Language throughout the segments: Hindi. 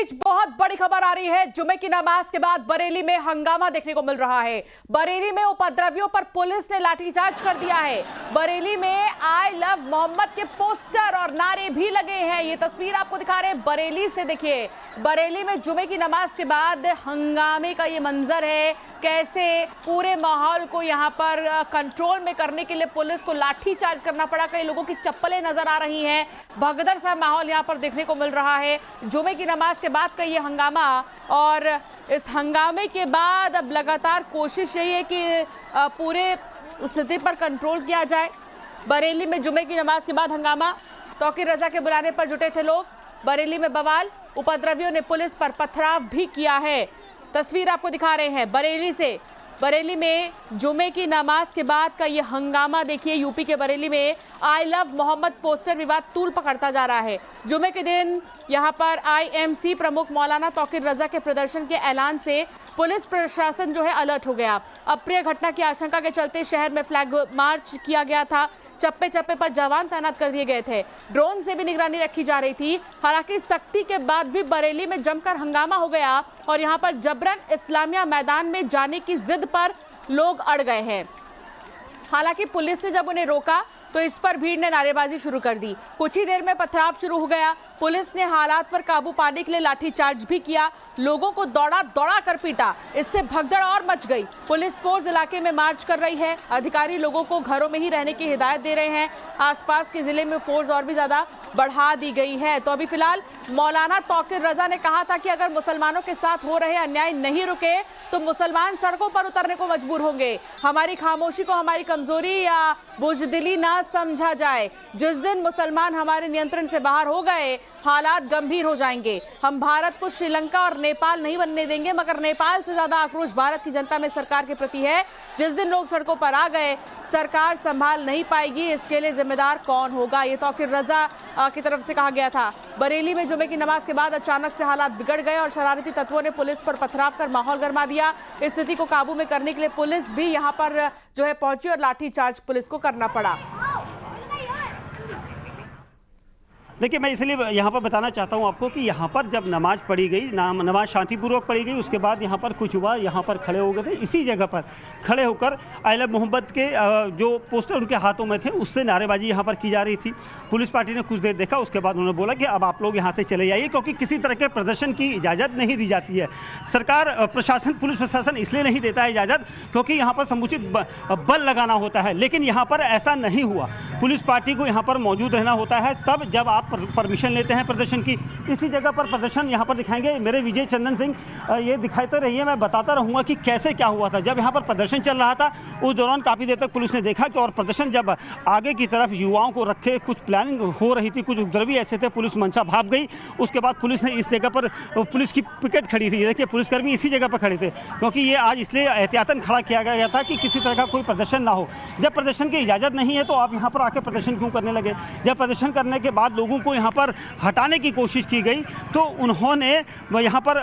बीच बहुत बड़ी खबर आ रही है। जुमे की नमाज के बाद बरेली में हंगामा देखने को मिल रहा है। बरेली में उपद्रवियों पर पुलिस ने लाठीचार्ज कर दिया है। बरेली में आई लव मोहम्मद के पोस्टर और नारे भी लगे हैं। ये तस्वीर आपको दिखा रहे हैं बरेली से। देखिए, बरेली में जुमे की नमाज के बाद हंगामे का ये मंजर है। कैसे पूरे माहौल को यहाँ पर कंट्रोल में करने के लिए पुलिस को लाठीचार्ज करना पड़ा। कई लोगों की चप्पलें नजर आ रही हैं। भगदड़ सा माहौल यहाँ पर देखने को मिल रहा है जुमे की नमाज के बाद का ये हंगामा। और इस हंगामे के बाद अब लगातार कोशिश यही है कि पूरे स्थिति पर कंट्रोल किया जाए। बरेली में जुमे की नमाज के बाद हंगामा, तौकीर रजा के बुलाने पर जुटे थे लोग। बरेली में बवाल, उपद्रवियों ने पुलिस पर पथराव भी किया है। तस्वीर आपको दिखा रहे हैं बरेली से। बरेली में जुमे की नमाज के बाद का ये हंगामा देखिए। यूपी के बरेली में आई लव मोहम्मद पोस्टर विवाद तूल पकड़ता जा रहा है। जुमे के दिन यहाँ पर आईएमसी प्रमुख मौलाना तौकीर रजा के प्रदर्शन के ऐलान से पुलिस प्रशासन जो है अलर्ट हो गया। अप्रिय घटना की आशंका के चलते शहर में फ्लैग मार्च किया गया था। चप्पे चप्पे पर जवान तैनात कर दिए गए थे। ड्रोन से भी निगरानी रखी जा रही थी। हालांकि सख्ती के बाद भी बरेली में जमकर हंगामा हो गया और यहां पर जबरन इस्लामिया मैदान में जाने की जिद पर लोग अड़ गए हैं। हालांकि पुलिस ने जब उन्हें रोका तो इस पर भीड़ ने नारेबाजी शुरू कर दी। कुछ ही देर में पथराव शुरू हो गया। पुलिस ने हालात पर काबू पाने के लिए लाठीचार्ज भी किया। लोगों को दौड़ा कर पीटा। इससे भगदड़ और मच गई। पुलिस फोर्स इलाके में मार्च कर रही है। अधिकारी लोगों को घरों में ही रहने की हिदायत दे रहे हैं। आसपास के जिले में फोर्स और भी ज्यादा बढ़ा दी गई है। तो अभी फिलहाल मौलाना तौकीर रजा ने कहा था कि अगर मुसलमानों के साथ हो रहे अन्याय नहीं रुके तो मुसलमान सड़कों पर उतरने को मजबूर होंगे। हमारी खामोशी को हमारी कमजोरी या बुजदिली ना समझा जाए। जिस दिन मुसलमान हमारे नियंत्रण से बाहर हो गए हालात गंभीर हो जाएंगे। हम भारत को श्रीलंका और नेपाल नहीं बनने देंगे, मगर नेपाल से ज्यादा आक्रोश भारत की जनता में सरकार के प्रति है। जिस दिन लोग सड़कों पर आ गए सरकार संभाल नहीं पाएगी। इसके लिए जिम्मेदार कौन होगा, ये तौकीर रजा की तरफ से कहा गया था। बरेली में जुमे की नमाज के बाद अचानक से हालात बिगड़ गए और शरारती तत्वों ने पुलिस पर पथराव कर माहौल गरमा दिया। स्थिति को काबू में करने के लिए पुलिस भी यहाँ पर जो है पहुंची और लाठीचार्ज पुलिस को करना पड़ा। देखिए, मैं इसलिए यहाँ पर बताना चाहता हूँ आपको कि यहाँ पर जब नमाज पढ़ी गई, नमाज शांतिपूर्वक पढ़ी गई, उसके बाद यहाँ पर कुछ हुआ, यहाँ पर खड़े हो गए थे। इसी जगह पर खड़े होकर आई लव मोहम्मद के जो पोस्टर उनके हाथों में थे उससे नारेबाजी यहाँ पर की जा रही थी। पुलिस पार्टी ने कुछ देर देखा, उसके बाद उन्होंने बोला कि अब आप लोग यहाँ से चले जाइए, क्योंकि किसी तरह के प्रदर्शन की इजाज़त नहीं दी जाती है। सरकार प्रशासन, पुलिस प्रशासन इसलिए नहीं देता है इजाज़त क्योंकि यहाँ पर समुचित बल लगाना होता है। लेकिन यहाँ पर ऐसा नहीं हुआ। पुलिस पार्टी को यहाँ पर मौजूद रहना होता है तब जब आप परमिशन लेते हैं प्रदर्शन की। इसी जगह पर प्रदर्शन यहाँ पर दिखाएंगे मेरे विजय चंदन सिंह, ये दिखाते रहिए, मैं बताता रहूँगा कि कैसे क्या हुआ था। जब यहाँ पर प्रदर्शन चल रहा था उस दौरान काफ़ी देर तक पुलिस ने देखा कि, और प्रदर्शन जब आगे की तरफ युवाओं को रखे कुछ प्लानिंग हो रही थी, कुछ उपद्रवी ऐसे थे, पुलिस मंशा भाग गई। उसके बाद पुलिस ने इस जगह पर पुलिस की पिकेट खड़ी थी। देखिए, पुलिसकर्मी इसी जगह पर खड़े थे क्योंकि ये आज इसलिए एहतियातन खड़ा किया गया था कि किसी तरह का कोई प्रदर्शन ना हो। जब प्रदर्शन की इजाज़त नहीं है तो आप यहाँ पर आके प्रदर्शन क्यों करने लगे? जब प्रदर्शन करने के बाद लोगों को यहाँ पर हटाने की कोशिश की गई तो उन्होंने यहाँ पर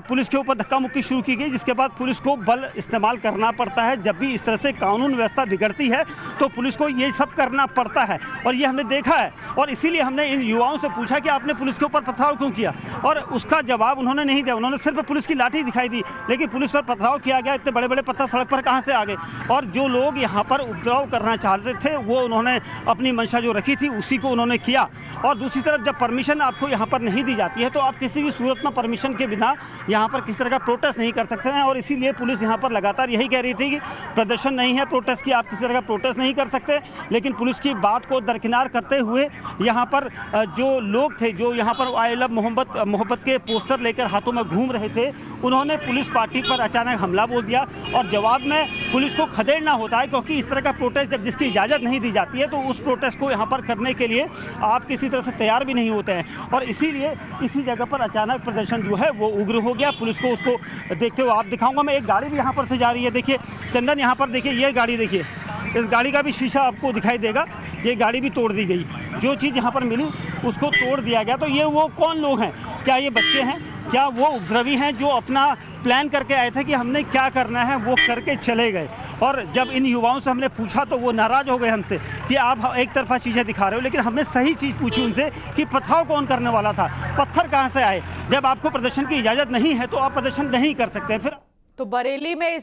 पुलिस के ऊपर धक्का मुक्की शुरू की गई, जिसके बाद पुलिस को बल इस्तेमाल करना पड़ता है। जब भी इस तरह से कानून व्यवस्था बिगड़ती है तो पुलिस को ये सब करना पड़ता है और ये हमने देखा है। और इसीलिए हमने इन युवाओं से पूछा कि आपने पुलिस के ऊपर पथराव क्यों किया, और उसका जवाब उन्होंने नहीं दिया। उन्होंने सिर्फ पुलिस की लाठी दिखाई दी, लेकिन पुलिस पर पथराव किया गया। इतने बड़े बड़े पत्थर सड़क पर कहाँ से आ गए? और जो लोग यहाँ पर उपद्रव करना चाहते थे वो उन्होंने अपनी मंशा जो रखी थी उसी को उन्होंने किया। और दूसरी तरफ जब परमिशन आपको यहाँ पर नहीं दी जाती है तो आप किसी भी सूरत में परमिशन के बिना यहाँ पर किसी तरह का प्रोटेस्ट नहीं कर सकते हैं। और इसीलिए पुलिस यहाँ पर लगातार यही कह रही थी कि प्रदर्शन नहीं है, प्रोटेस्ट की, आप किसी तरह का प्रोटेस्ट नहीं कर सकते। लेकिन पुलिस की बात को दरकिनार करते हुए यहाँ पर जो लोग थे, जो यहाँ पर आई लव मोहब्बत के पोस्टर लेकर हाथों में घूम रहे थे, उन्होंने पुलिस पार्टी पर अचानक हमला बोल दिया। और जवाब में पुलिस को खदेड़ना होता है क्योंकि इस तरह का प्रोटेस्ट जब जिसकी इजाज़त नहीं दी जाती है तो उस प्रोटेस्ट को यहाँ पर करने के लिए आप किसी तरह से तैयार भी नहीं होते हैं। और इसीलिए इसी जगह पर अचानक प्रदर्शन जो है वो उग्र हो गया। पुलिस को उसको देखते हुए आप दिखाऊंगा मैं, एक गाड़ी भी यहाँ पर से जा रही है। देखिए चंदन, यहाँ पर देखिए, ये गाड़ी देखिए, इस गाड़ी का भी शीशा आपको दिखाई देगा। ये गाड़ी भी तोड़ दी गई, जो चीज़ यहाँ पर मिली उसको तोड़ दिया गया। तो ये वो कौन लोग हैं? क्या ये बच्चे हैं? क्या वो उपद्रवी हैं जो अपना प्लान करके आए थे कि हमने क्या करना है वो करके चले गए। और जब इन युवाओं से हमने पूछा तो वो नाराज़ हो गए हमसे कि आप एक तरफा चीज़ें दिखा रहे हो, लेकिन हमने सही चीज़ पूछी उनसे कि पथराव कौन करने वाला था, पत्थर कहाँ से आए। जब आपको प्रदर्शन की इजाज़त नहीं है तो आप प्रदर्शन नहीं कर सकते। फिर तो बरेली में